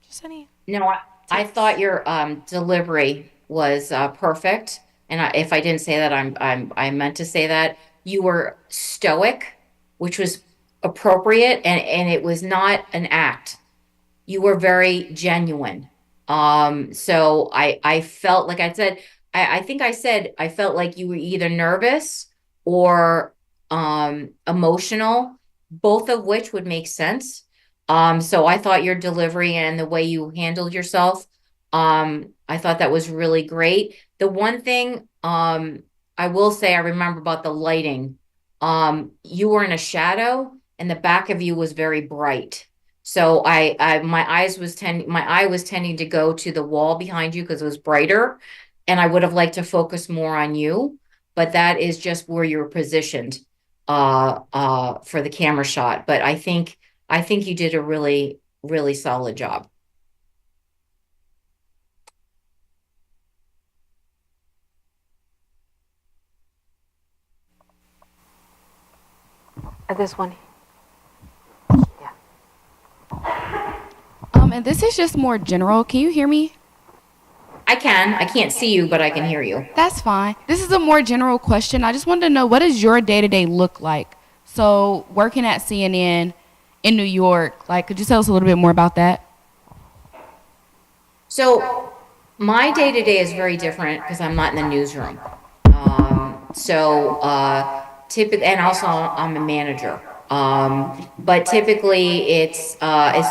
Just any. No, I thought your delivery was perfect, and if I didn't say that, I meant to say that you were stoic, which was appropriate, and it was not an act. You were very genuine. So I felt like I said, I think I said I felt like you were either nervous or emotional, both of which would make sense. So I thought your delivery and the way you handled yourself, I thought that was really great. The one thing I will say I remember about the lighting, you were in a shadow and the back of you was very bright. So my eye was tending to go to the wall behind you because it was brighter, and I would have liked to focus more on you, but that is just where you're positioned for the camera shot. But I think you did a really, really solid job. This one. And this is just more general. Can you hear me? I can. I can't see you, but I can hear you. That's fine. This is a more general question. I just wanted to know, what does your day-to-day look like? So working at CNN in New York, like, could you tell us a little bit more about that? So my day-to-day is very different because I'm not in the newsroom. Typically, and also I'm a manager. But typically it's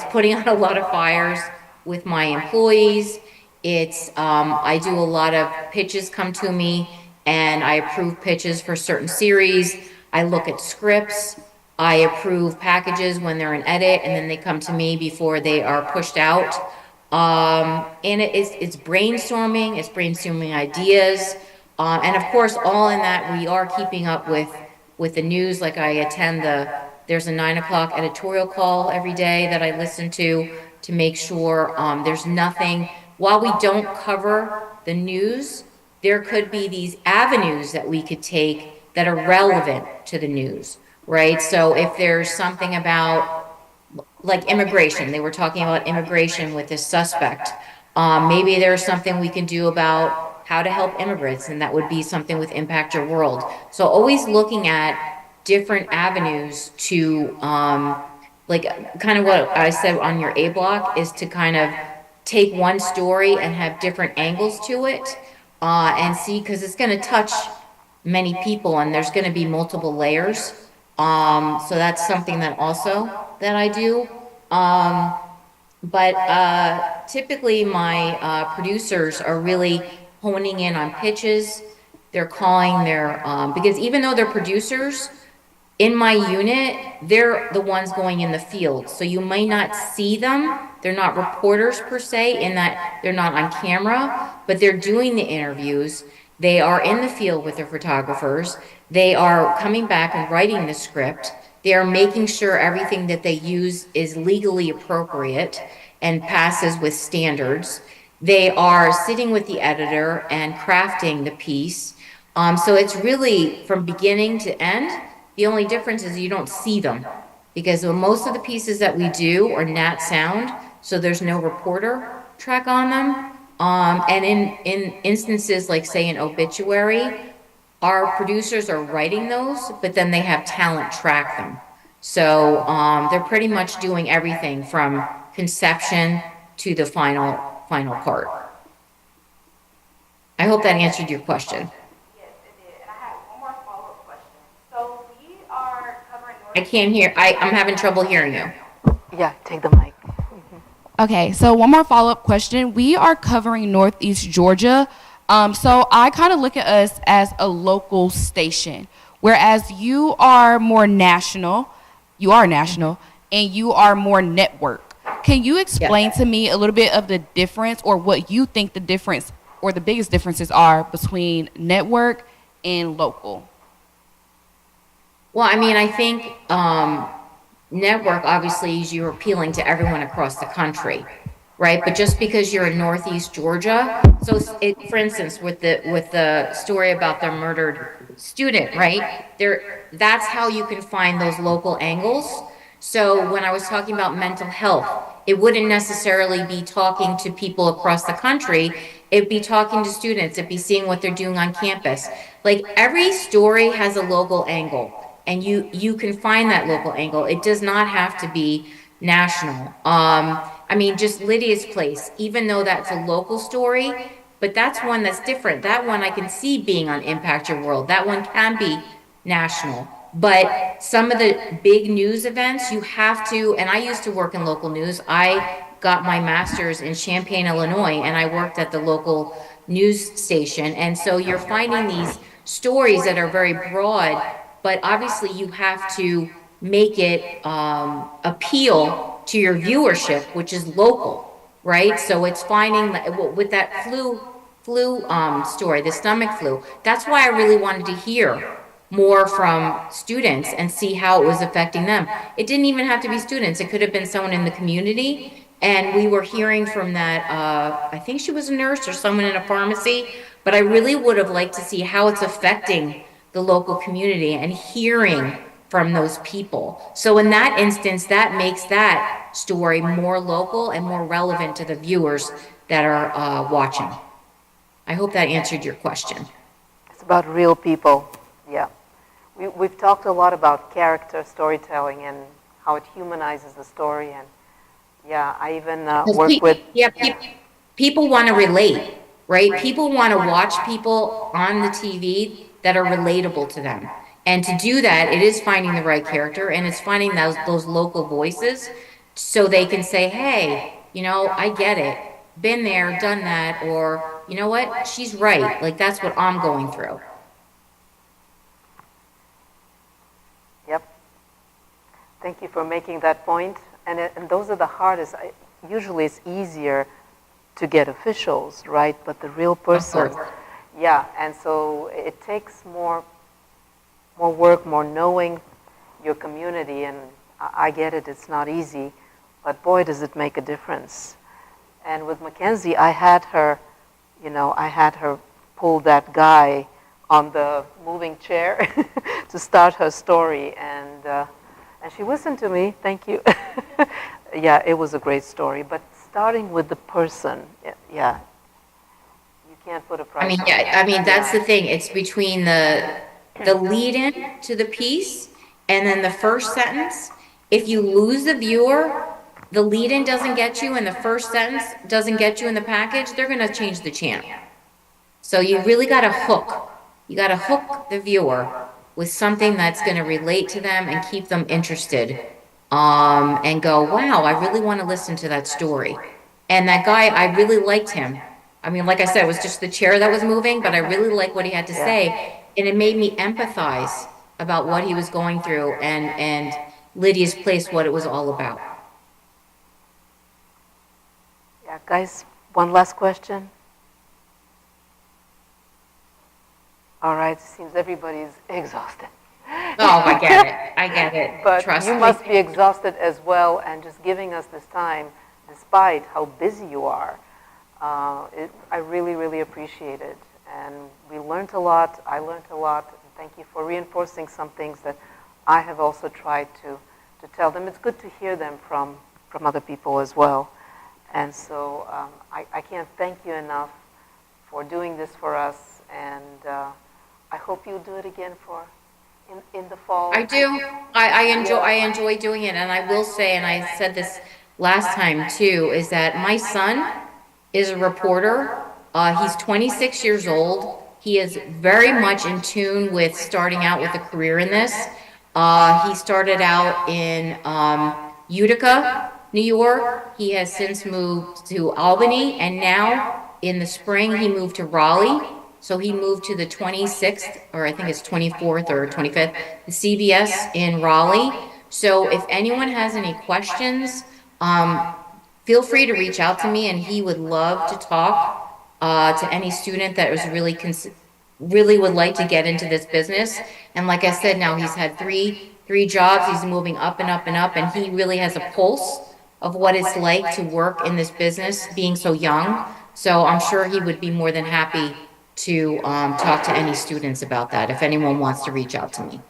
putting on a lot of fires with my employees. I do a lot of pitches come to me and I approve pitches for certain series. I look at scripts. I approve packages when they're in edit and then they come to me before they are pushed out. And it's brainstorming ideas. And of course, all in that, we are keeping up with the news. Like I attend there's a 9 o'clock editorial call every day that I listen to make sure there's nothing. While we don't cover the news, there could be these avenues that we could take that are relevant to the news, right? So if there's something about like immigration, they were talking about immigration with this suspect. Maybe there's something we can do about how to help immigrants, and that would be something with Impact Your World. So always looking at different avenues to, like kind of what I said on your A block is to kind of take one story and have different angles to it, and see, because it's going to touch many people and there's going to be multiple layers. So that's something that I do. But typically my producers are really honing in on pitches. They're calling because even though they're producers, in my unit, they're the ones going in the field. So you may not see them. They're not reporters per se, in that they're not on camera, but they're doing the interviews. They are in the field with their photographers. They are coming back and writing the script. They are making sure everything that they use is legally appropriate and passes with standards. They are sitting with the editor and crafting the piece. So it's really from beginning to end. The only difference is you don't see them, because most of the pieces that we do are nat sound, so there's no reporter track on them. And in instances like, say, an obituary, our producers are writing those, but then they have talent track them. So they're pretty much doing everything from conception to the final part. I hope that answered your question. Yes, it did. And I have one more follow-up question. So we are covering I can't hear. I'm having trouble hearing you. Yeah, take the mic. Okay, so one more follow-up question. We are covering Northeast Georgia. So I kind of look at us as a local station, whereas you are more national, and you are more network. Can you explain to me a little bit of the difference, or what you think the difference or the biggest differences are between network and local? Well, I mean, I think network obviously is you're appealing to everyone across the country, right? But just because you're in Northeast Georgia, so for instance, with the story about the murdered student, right? That's how you can find those local angles. So when I was talking about mental health, it wouldn't necessarily be talking to people across the country. It'd be talking to students. It'd be seeing what they're doing on campus. Like every story has a local angle, and you can find that local angle. It does not have to be national. I mean, just Lydia's Place, even though that's a local story, but that's one that's different. That one I can see being on Impact Your World. That one can be national. But some of the big news events, you have to, and I used to work in local news. I got my master's in Champaign, Illinois, and I worked at the local news station. And so you're finding these stories that are very broad, but obviously you have to make it appeal to your viewership, which is local, right? So it's finding with that flu story, the stomach flu. That's why I really wanted to hear more from students and see how it was affecting them. It didn't even have to be students. It could have been someone in the community. And we were hearing from that, I think she was a nurse or someone in a pharmacy, but I really would have liked to see how it's affecting the local community and hearing from those people. So in that instance, that makes that story more local and more relevant to the viewers that are watching. I hope that answered your question. It's about real people, yeah. We've talked a lot about character storytelling and how it humanizes the story, and yeah, I even work with... People want to relate, right? People want to watch people on the TV that are relatable to them. And to do that, it is finding the right character, and it's finding those local voices so they can say, hey, you know, I get it. Been there, done that, or, you know what, she's right. Like, that's what I'm going through. Yep. Thank you for making that point. And those are the hardest. Usually it's easier to get officials, right? But the real person, yeah. And so it takes more work, more knowing your community. And I get it, it's not easy, but boy, does it make a difference. And with Mackenzie, I had her pull that guy on the moving chair to start her story, and she listened to me. Thank you. Yeah, it was a great story, but starting with the person, yeah, you can't put a price on it. I mean, that's the thing. It's between the lead-in to the piece and then the first sentence. If you lose the viewer, the lead-in doesn't get you, and the first sentence doesn't get you in the package, they're going to change the channel. So you really got to hook. You got to hook the viewer with something that's going to relate to them and keep them interested, and go, wow, I really want to listen to that story. And that guy, I really liked him. I mean, like I said, it was just the chair that was moving, but I really liked what he had to say, and it made me empathize about what he was going through and Lydia's Place, what it was all about. Yeah, guys, one last question. All right, seems everybody's exhausted. Oh, I get it. But Trust you me. must be exhausted as well, and just giving us this time, despite how busy you are, I really, really appreciate it. And we learned a lot, I learned a lot. Thank you for reinforcing some things that I have also tried to tell them. It's good to hear them from other people as well. And so I can't thank you enough for doing this for us, and I hope you'll do it again in the fall. I do. I enjoy doing it, and I will say, and I said this last time too, is that my son is a reporter. He's 26 years old. He is very much in tune with starting out with a career in this. He started out in Utica, New York. He has since moved to Albany, and now in the spring he moved to Raleigh. So he moved to the 26th, or I think it's 24th or 25th, the CVS in Raleigh. So if anyone has any questions, feel free to reach out to me, and he would love to talk to any student that was really would like to get into this business. And like I said, now he's had three jobs. He's moving up and up and up, and he really has a pulse of what it's like to work in this business, being so young. So I'm sure he would be more than happy to talk to any students about that if anyone wants to reach out to me.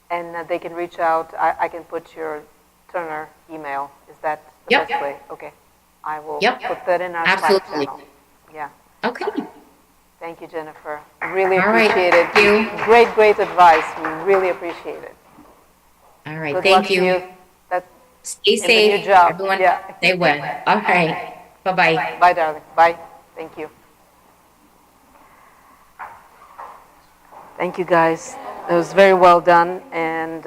And they can reach out. I can put your Turner email. Is that the best way? Okay. I will put that in our Slack channel. Yeah. Okay. Thank you, Jennifer. Really All right. appreciate it. Thank you. Great advice. We really appreciate it. All right. Good Thank luck to you. Stay in the safe. new job. Everyone, Yeah. stay well. All right. Bye-bye. Bye, darling. Bye. Thank you. Thank you, guys. It was very well done, and